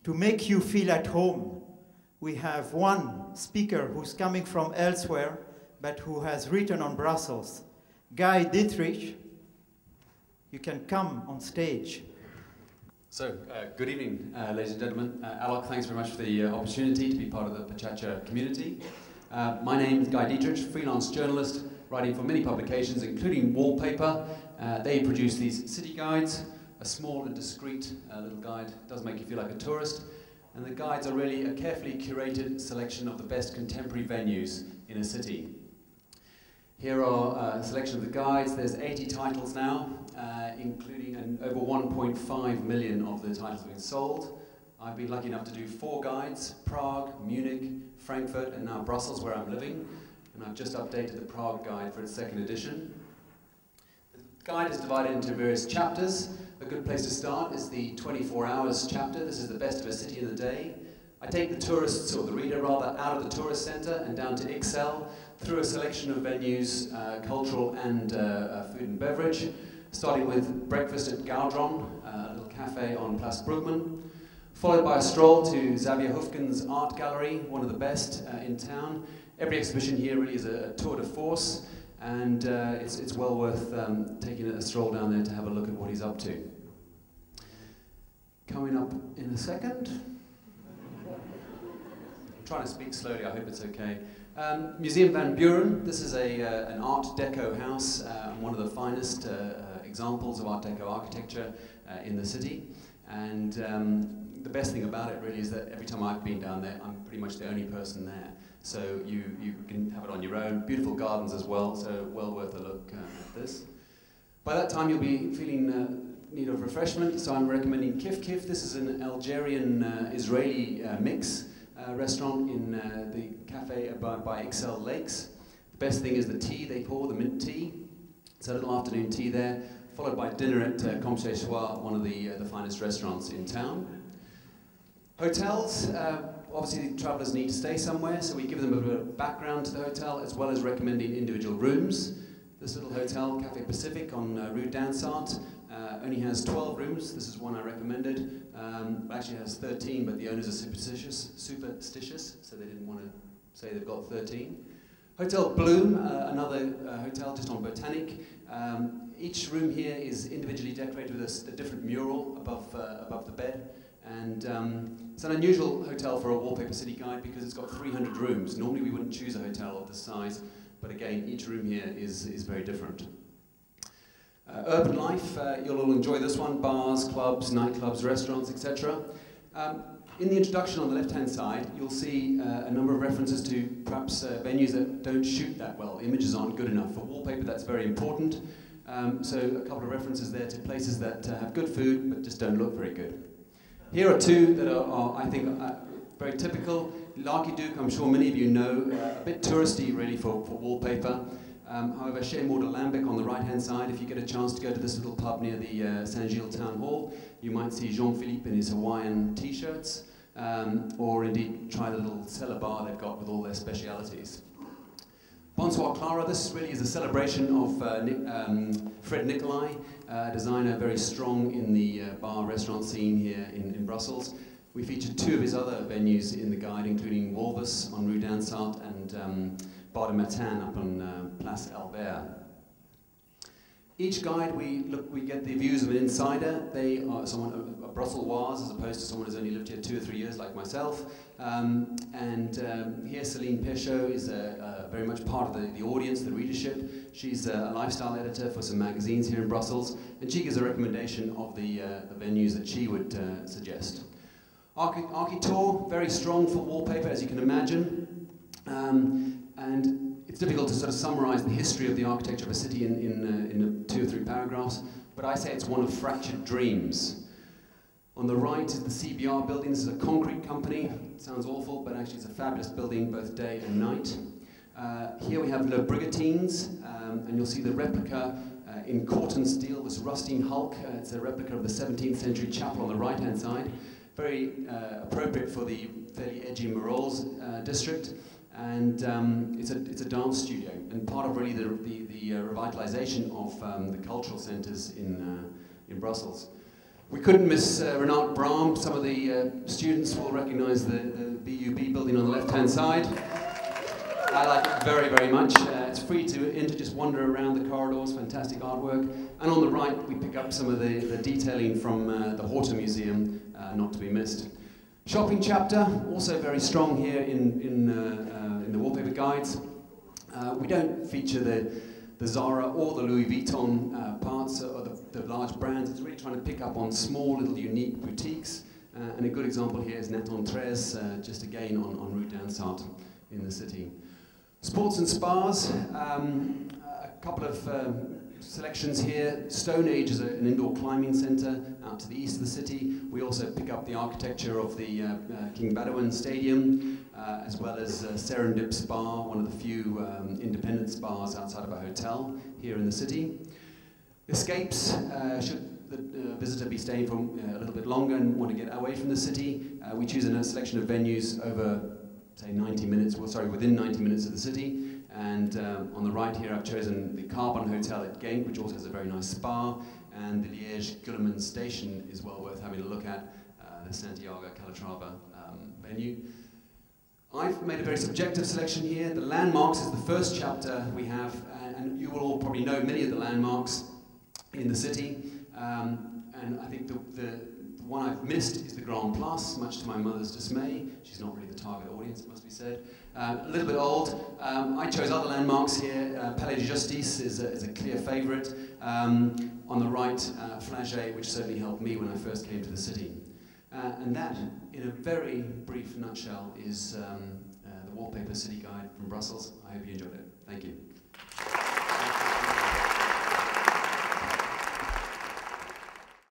To make you feel at home, we have one speaker who's coming from elsewhere, but who has written on Brussels. Guy Dietrich, you can come on stage. So, good evening, ladies and gentlemen. Alok, thanks very much for the opportunity to be part of the Pachacha community. My name is Guy Dietrich, freelance journalist, writing for many publications, including Wallpaper. They produce these city guides, a small and discreet little guide. Does make you feel like a tourist. And the guides are really a carefully curated selection of the best contemporary venues in a city. Here are a selection of the guides. There's 80 titles now, including over 1.5 million of the titles have been sold. I've been lucky enough to do 4 guides: Prague, Munich, Frankfurt, and now Brussels, where I'm living. And I've just updated the Prague guide for its 2nd edition. The guide is divided into various chapters. A good place to start is the 24 hours chapter. This is the best of a city in the day. I take the tourists, or the reader rather, out of the tourist centre and down to Ixelles through a selection of venues, cultural and food and beverage, starting with breakfast at Gaudron, a little cafe on Place Brugmann, followed by a stroll to Xavier Hufken's art gallery, one of the best in town. Every exhibition here really is a tour de force, and it's well worth taking a stroll down there to have a look at what he's up to. Coming up in a second. I'm trying to speak slowly, I hope it's okay. Museum Van Buren. This is an Art Deco house, one of the finest examples of Art Deco architecture in the city. And the best thing about it really is that every time I've been down there, I'm pretty much the only person there. So you can have it on your own. Beautiful gardens as well, so well worth a look at this. By that time you'll be feeling need of refreshment, so I'm recommending Kif Kif. This is an Algerian-Israeli mix restaurant in the cafe by Ixelles Lakes. The best thing is the tea they pour, the mint tea. It's a little afternoon tea there, followed by dinner at Comme Chez Soi, one of the finest restaurants in town. Hotels, obviously travellers need to stay somewhere, so we give them a bit of background to the hotel, as well as recommending individual rooms. This little hotel, Café Pacific on Rue d'Ansart, only has 12 rooms. This is one I recommended. Actually has 13, but the owners are superstitious, so they didn't want to say they've got 13. Hotel Bloom, another hotel just on Botanic. Each room here is individually decorated with a different mural above the bed. And it's an unusual hotel for a Wallpaper City guide because it's got 300 rooms. Normally we wouldn't choose a hotel of this size, but again, each room here is very different. Urban life, you'll all enjoy this one: bars, clubs, nightclubs, restaurants, etc. In the introduction on the left-hand side, you'll see a number of references to perhaps venues that don't shoot that well. Images aren't good enough. For Wallpaper, that's very important. So a couple of references there to places that have good food but just don't look very good. Here are 2 that are I think, very typical. Larky Duke, I'm sure many of you know, a bit touristy really for Wallpaper. However, Chez Maud de Lambic on the right-hand side, if you get a chance to go to this little pub near the Saint-Gilles Town Hall, you might see Jean-Philippe in his Hawaiian t-shirts, or indeed try the little cellar bar they've got with all their specialities. Bonsoir Clara, this really is a celebration of Fred Nicolai, a designer very strong in the bar-restaurant scene here in Brussels. We featured 2 of his other venues in the guide, including Wolvers on Rue d'Ansart and Bar de Matin up on Place Albert. Each guide we get the views of an insider. They are someone a Brusselsoise as opposed to someone who's only lived here 2 or 3 years like myself. Here Céline Péchaud is very much part of the audience, the readership. She's a lifestyle editor for some magazines here in Brussels, and she gives a recommendation of the venues that she would suggest. Architour, very strong for Wallpaper, as you can imagine. And it's difficult to sort of summarize the history of the architecture of a city in 2 or 3 paragraphs, but I say it's one of fractured dreams. On the right is the CBR building. This is a concrete company. It sounds awful, but actually it's a fabulous building both day and night. Here we have Le Brigantines, and you'll see the replica in Corten steel, this rusting hulk. It's a replica of the 17th century chapel on the right-hand side. Very appropriate for the fairly edgy Marolles district. And it's a dance studio, and part of really the revitalization of the cultural centers in Brussels. We couldn't miss Renaud Brahm. Some of the students will recognize the BUB building on the left-hand side. I like it very, very much. It's free to enter, just wander around the corridors, fantastic artwork. And on the right, we pick up some of the detailing from the Horta Museum, not to be missed. Shopping chapter, also very strong here in the wallpaper guides. We don't feature the Zara or the Louis Vuitton parts, or the large brands. It's really trying to pick up on small, little, unique boutiques. And a good example here is Net on Tres, just again on Rue d'Ansart in the city. Sports and spas, a couple of selections here. Stone Age is an indoor climbing centre out to the east of the city. We also pick up the architecture of the King Badouin Stadium, as well as Serendip Spa, one of the few independent spas outside of a hotel here in the city. Escapes, should the visitor be staying for a little bit longer and want to get away from the city, we choose a selection of venues over, say, 90 minutes, well, sorry, within 90 minutes of the city. And on the right here, I've chosen the Carbon Hotel at Genk, which also has a very nice spa, and the Liège-Guillemins station is well worth having a look at, the Santiago Calatrava venue. I've made a very subjective selection here. The landmarks is the first chapter we have, and you will all probably know many of the landmarks in the city. And I think the one I've missed is the Grand Place, much to my mother's dismay. She's not really the target audience, it must be said. A little bit old. I chose other landmarks here. Palais de Justice is a clear favourite. On the right, Flagey, which certainly helped me when I first came to the city. And that, in a very brief nutshell, is the Wallpaper City Guide from Brussels. I hope you enjoyed it. Thank you.